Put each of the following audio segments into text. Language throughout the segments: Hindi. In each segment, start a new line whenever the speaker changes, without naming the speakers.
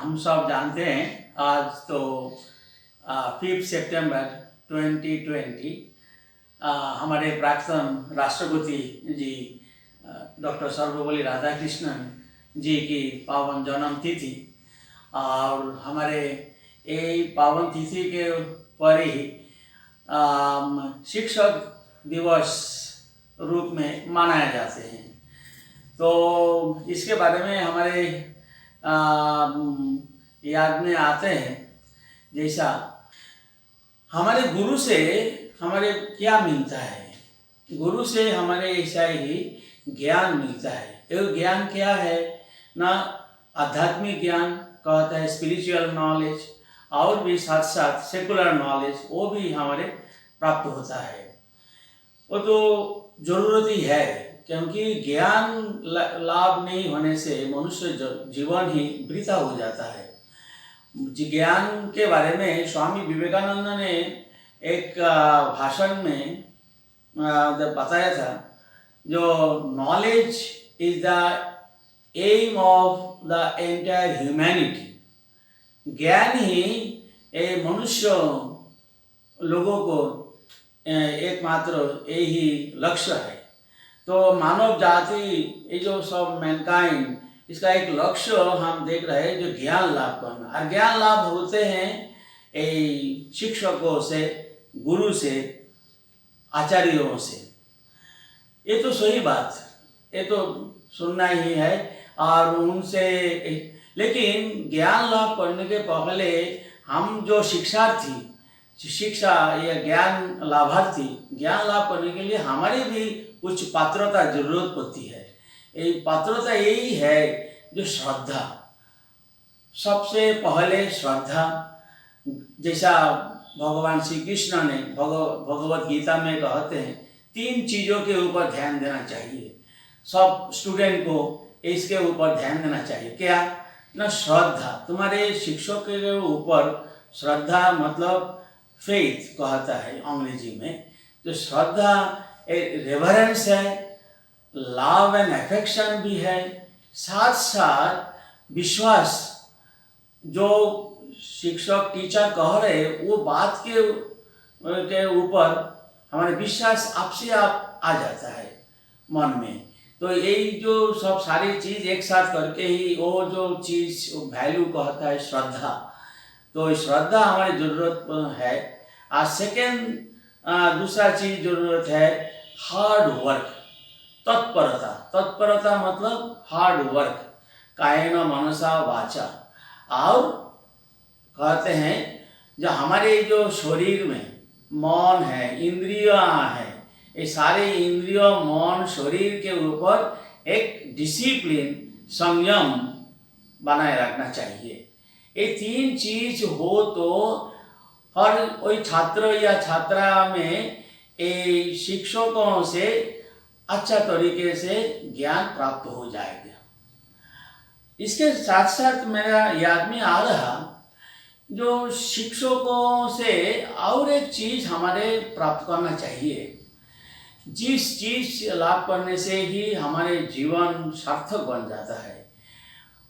हम सब जानते हैं आज तो 5 सितंबर 2020 हमारे प्राक्तन राष्ट्रपति जी डॉक्टर सर्वपल्ली राधाकृष्णन जी की पावन जन्म तिथि और हमारे ये पावन तिथि के पर ही शिक्षक दिवस रूप में मनाए जाते हैं। तो इसके बारे में हमारे याद में आते हैं जैसा हमारे गुरु से हमारे क्या मिलता है। गुरु से हमारे ऐसा ही ज्ञान मिलता है। ये ज्ञान क्या है ना, आध्यात्मिक ज्ञान कहता है, स्पिरिचुअल नॉलेज, और भी साथ साथ सेकुलर नॉलेज वो भी हमारे प्राप्त होता है। वो तो जरूरत ही है, क्योंकि ज्ञान लाभ नहीं होने से मनुष्य जीवन ही वृथा हो जाता है। ज्ञान के बारे में स्वामी विवेकानंद ने एक भाषण में बताया था, जो knowledge is the aim of the entire humanity. ज्ञान ही मनुष्य लोगों को एकमात्र यही लक्ष्य है। तो मानव जाति, ये जो सब मैनकाइंड, इसका एक लक्ष्य हम देख रहे हैं जो ज्ञान लाभ करना। और ज्ञान लाभ होते हैं शिक्षकों से, गुरु से, आचार्यों से। ये तो सही बात, ये तो सुनना ही है और उनसे। लेकिन ज्ञान लाभ करने के पहले हम जो शिक्षार्थी, शिक्षा या ज्ञान लाभार्थी, ज्ञान लाभ करने के लिए हमारी भी कुछ पात्रता जरूरत पड़ती है। ये पात्रता यही है जो श्रद्धा, सबसे पहले श्रद्धा। जैसा भगवान श्री कृष्ण ने भगवत गीता में कहते हैं, 3 चीज़ों के ऊपर ध्यान देना चाहिए। सब स्टूडेंट को इसके ऊपर ध्यान देना चाहिए। क्या ना, श्रद्धा। तुम्हारे शिक्षक के ऊपर श्रद्धा मतलब फेथ कहता है अंग्रेजी में। तो श्रद्धा रेवरेंस है, लव एंड अफेक्शन भी है, साथ साथ विश्वास। जो शिक्षक टीचर कह रहे वो बात के ऊपर हमारे विश्वास आपसे आप आ जाता है मन में। तो यही जो सब सारी चीज़ एक साथ करके ही वो जो चीज़ वैल्यू कहता है श्रद्धा। तो श्रद्धा हमारी ज़रूरत है। और सेकेंड दूसरा चीज़ ज़रूरत है हार्ड वर्क, तत्परता। तत्परता मतलब हार्ड वर्क, कायेन मनसा वाचा। और कहते हैं जो हमारे जो शरीर में मन है, इंद्रियां हैं, ये सारे इंद्रिय, मन, शरीर के ऊपर एक डिसिप्लिन, संयम बनाए रखना चाहिए। ये 3 चीज हो तो हर कोई छात्र या छात्रा में शिक्षकों से अच्छा तरीके से ज्ञान प्राप्त हो जाएगा। इसके साथ साथ मेरा याद में आ रहा, जो शिक्षकों से और एक चीज़ हमारे प्राप्त करना चाहिए, जिस चीज़ लाभ करने से ही हमारे जीवन सार्थक बन जाता है।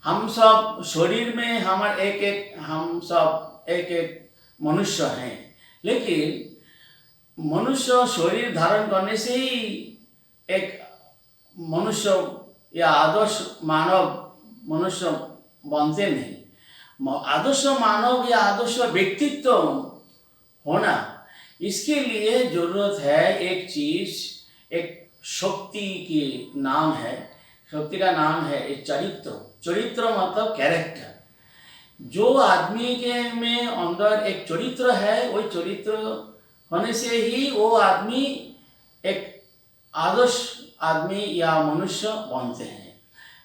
हम सब शरीर में हम सब एक मनुष्य हैं, लेकिन मनुष्य शरीर धारण करने से ही एक मनुष्य या आदर्श मानव मनुष्य बनते नहीं। आदर्श मानव या आदर्श व्यक्तित्व होना, इसके लिए जरूरत है एक चीज, एक शक्ति की नाम है, शक्ति का नाम है एक चरित्र। चरित्र मतलब कैरेक्टर। जो आदमी के में अंदर एक चरित्र है, वही चरित्र होने से ही वो आदमी एक आदर्श आदमी या मनुष्य बनते हैं।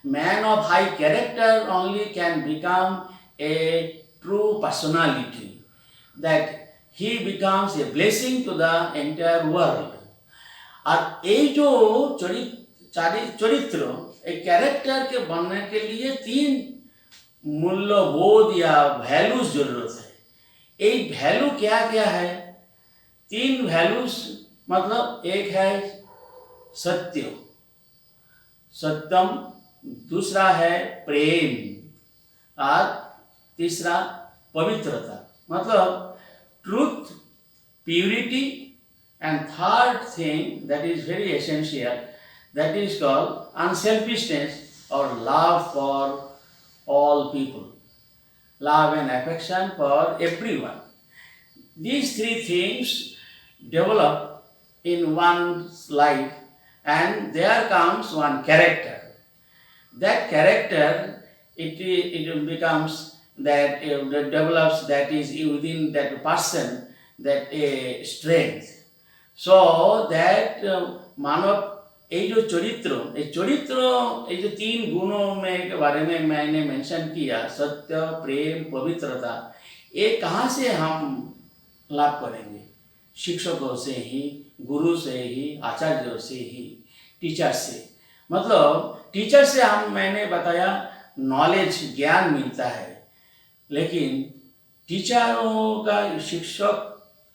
Man of high character only can become a true personality, that he becomes a blessing to the entire world। और ये जो चरित्र, एक कैरेक्टर के बनने के लिए 3 मूल्यबोध या वैल्यूज जरूरत है। एक वैल्यू क्या क्या है? 3 वैल्यूज मतलब, एक है सत्य, सत्यम, दूसरा है प्रेम, और तीसरा पवित्रता मतलब truth, purity, and third thing that is very essential, that is called unselfishness और love for all people, love and affection for everyone. These three things develop in one's life, and there comes one character. That character, it becomes that it develops, that is within that person, that a strength. So that मानव ये जो चरित्र ये जो तीन गुणों में के बारे में मैंने मेंशन किया, सत्य, प्रेम, पवित्रता, ये कहाँ से हम लाभ करेंगे? शिक्षकों से ही, गुरु से ही, आचार्यों से ही, टीचर से। मतलब टीचर से मैंने बताया नॉलेज, ज्ञान मिलता है, लेकिन टीचरों का, शिक्षक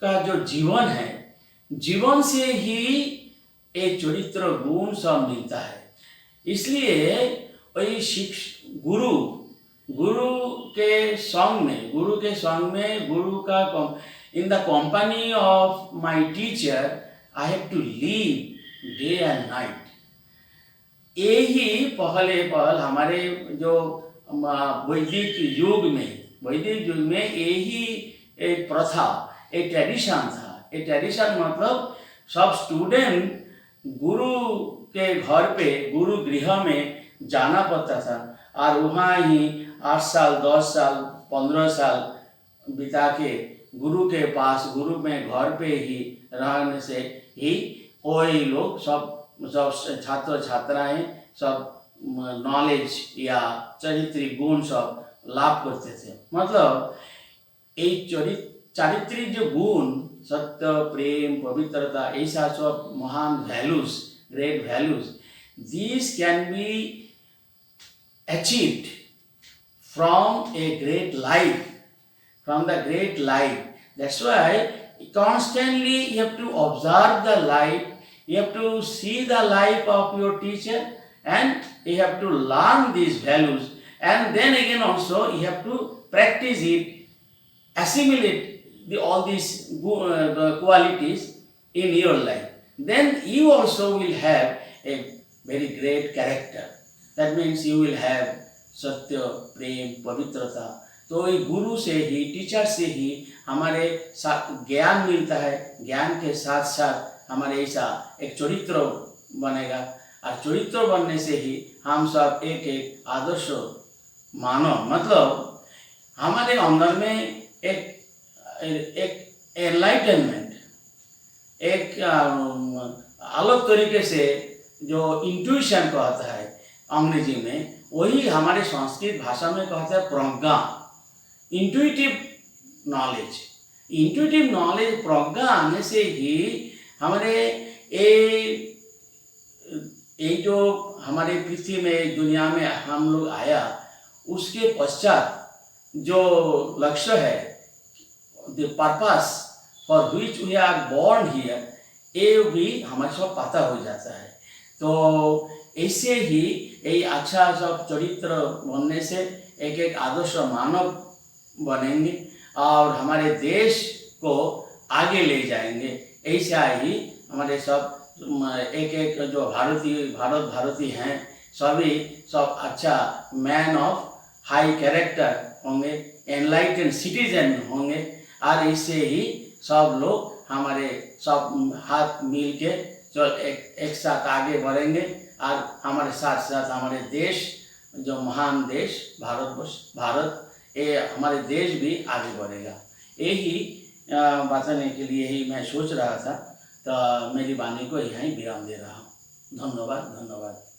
का जो जीवन है, जीवन से ही एक चरित्र गुण सब मिलता है। इसलिए वही गुरु के संग में, गुरु का in the company of my teacher I have to live day and night. यही पहले हमारे जो वैदिक युग में यही एक प्रथा, एक ट्रेडिशन था। एक ट्रेडिशन मतलब सब स्टूडेंट गुरु के घर पे, गुरु गृह में जाना पड़ता था और वहाँ ही 8 साल, 10 साल, 15 साल बिता के गुरु के पास, गुरु में घर पे ही रहने से ही वही लोग सब छात्र छात्राएं सब नॉलेज या चरित्रिक गुण सब लाभ करते थे। मतलब एक चारित्रिक जो गुण, सत्य, प्रेम, पवित्रता, ऐसा सब महान values, great values, these can be achieved from a great life, from the great life. That's why constantly you have to observe the life, you have to see the life of your teacher, and you have to learn these values, and then again also you have to practice it, assimilate all these qualities in your life. Then you also will have a very great character. That means you will have सत्य, प्रेम, पवित्रता। तो ये गुरु से ही, टीचर से ही हमारे ज्ञान मिलता है। ज्ञान के साथ साथ हमारे ऐसा एक चरित्र बनेगा, और चरित्र बनने से ही हम सब एक आदर्श मानव, मतलब हमारे अंदर में एक एनलाइटनमेंट, एक अलग तरीके से जो इंट्यूशन कहता है अंग्रेजी में, वही हमारे संस्कृत भाषा में कहते हैं प्रज्ञा, इंट्यूटिव नॉलेज। प्रज्ञा आने से ही हमारे ये जो हमारे पृथ्वी में, दुनिया में हम लोग आया, उसके पश्चात जो लक्ष्य है, the purpose for which we are born here, ये भी हमारे सब पता हो जाता है। तो ऐसे ही ये अच्छा सब चरित्र बनने से एक आदर्श मानव बनेंगे और हमारे देश को आगे ले जाएंगे। ऐसा ही हमारे सब एक जो भारतीय हैं, सभी सब अच्छा मैन ऑफ हाई कैरेक्टर होंगे, एनलाइटेंड सिटीजन होंगे, और इससे ही सब लोग हमारे सब हाथ मिल के जो एक साथ आगे बढ़ेंगे, और हमारे साथ साथ हमारे देश, जो महान देश भारत, ये हमारे देश भी आगे बढ़ेगा। यही बताने के लिए ही मैं सोच रहा था, तो मेरी वाणी को यहीं विराम दे रहा हूँ। धन्यवाद।